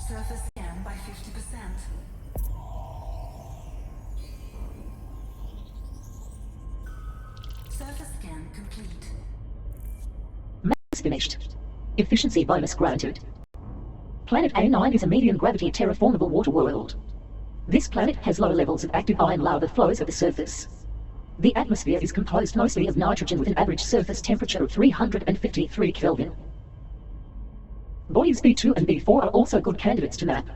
Surface scan by 50%. Surface scan complete. Maps finished. Efficiency bonus granted. Planet A9 is a medium gravity terraformable water world. This planet has low levels of active iron lava flows at the surface. The atmosphere is composed mostly of nitrogen with an average surface temperature of 353 Kelvin. Bodies B2 and B4 are also good candidates to map.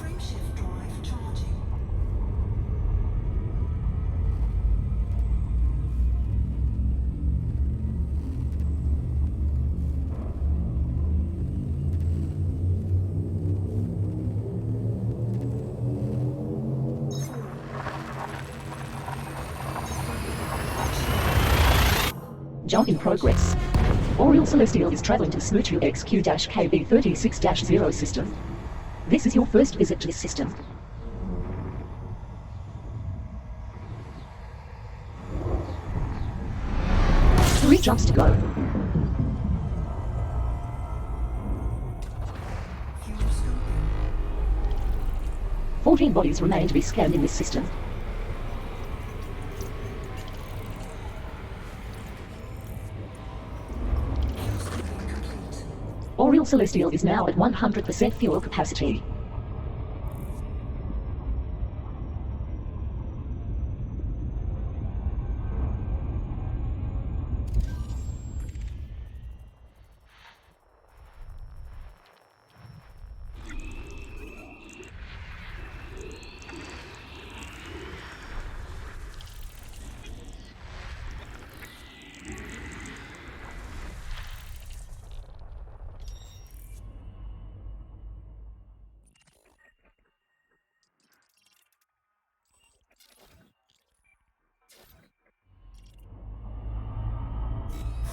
Frameshift drive charging. Jump in progress. Oriel Celestial is traveling to the Smoochu XQ-KB36-0 system. This is your first visit to this system. Three jumps to go. Fuel scoping. 14 bodies remain to be scanned in this system. Fuel scoping complete. Oriel Celestial is now at 100% fuel capacity.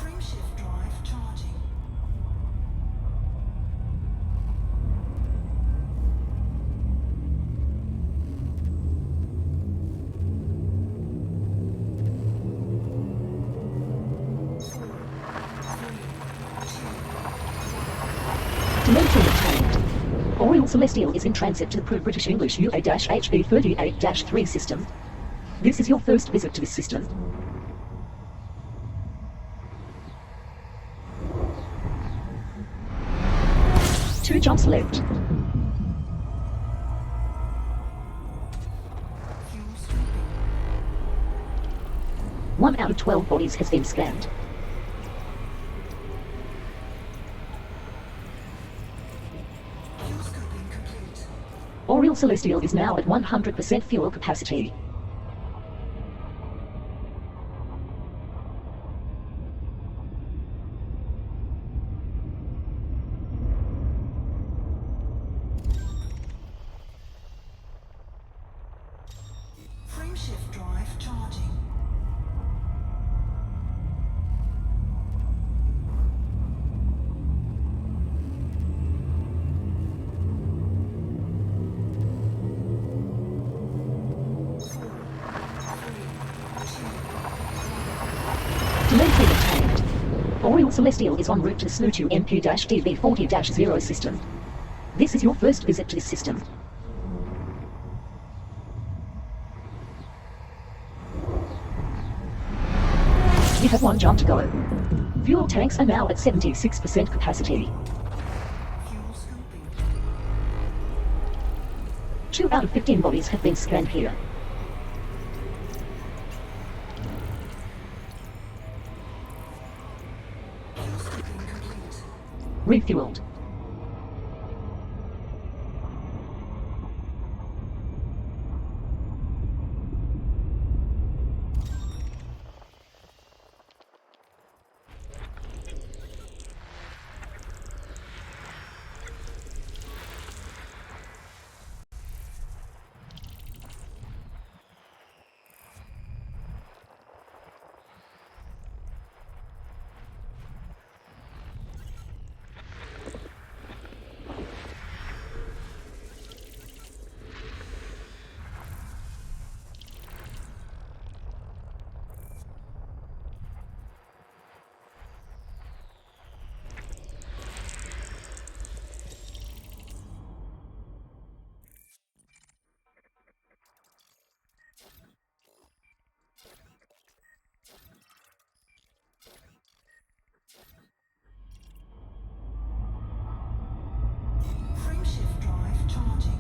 Frameshift drive charging. Telemetry obtained. Oriel Celestial is in transit to the British English UA-HB38-3 system. This is your first visit to this system. Two jumps left. Fuel scoping. 1 out of 12 bodies has been scanned. Fuel scoping complete. Oriel Celestial is now at 100% fuel capacity. Frameshift drive charging. Telemetry obtained. Oriel Celestial is en route to the Snootu MP-DB40-0 system. This is your first visit to this system. You have 1 jump to go. Fuel tanks are now at 76% capacity. Fuel scoping. 2 out of 15 bodies have been scanned here. Fuel scoping complete. Refueled. Frameshift drive charging.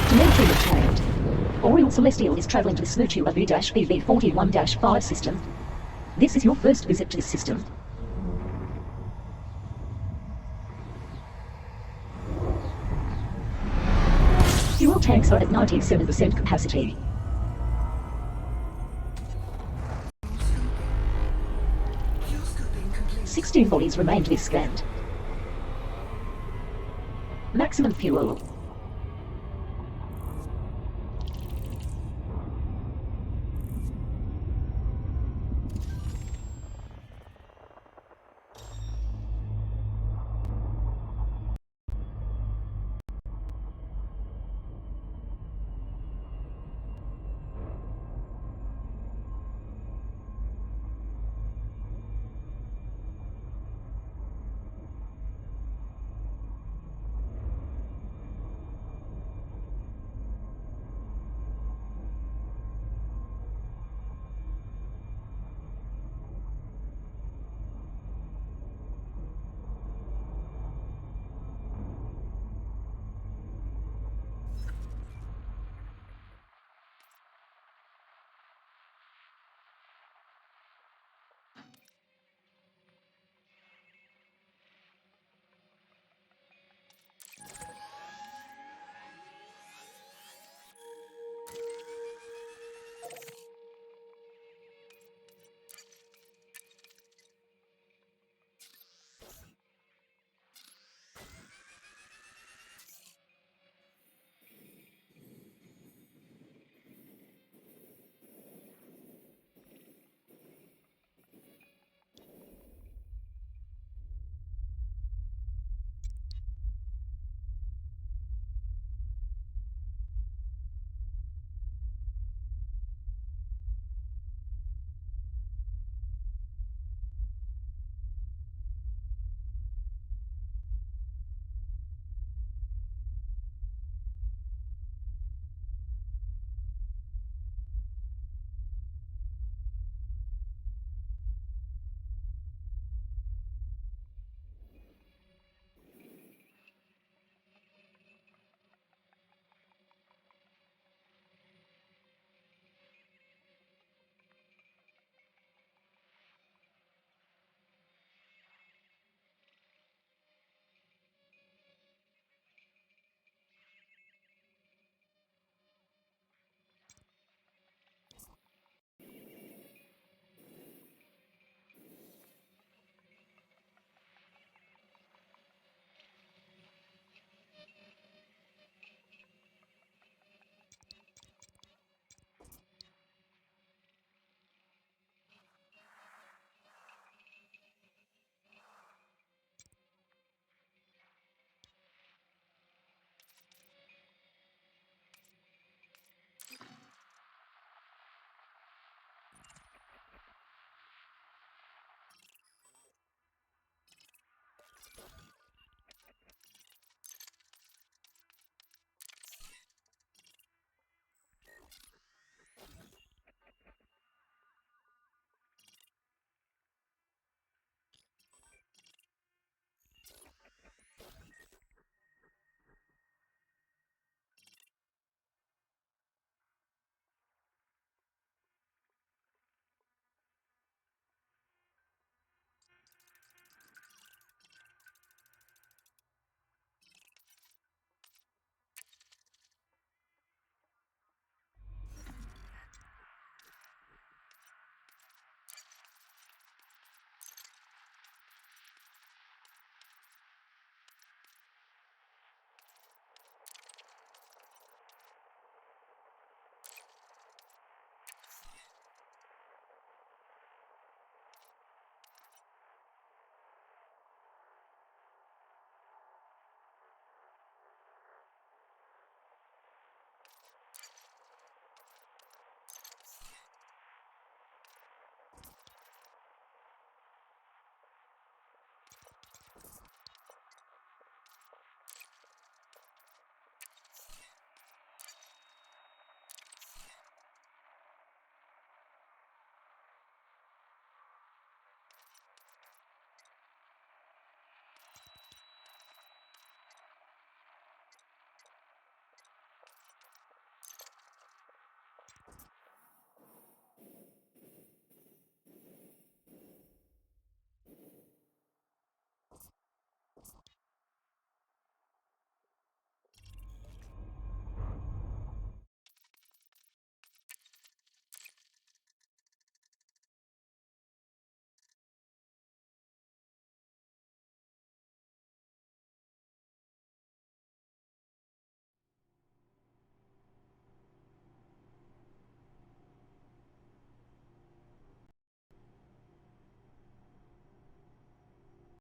Telemetry obtained. Oriel Celestial is traveling to the Snootu AV-BB41-5 system. This is your first visit to this system. Fuel tanks are at 97% capacity. Fuel scoping complete. 16 bodies remain to be scanned. maximum fuel.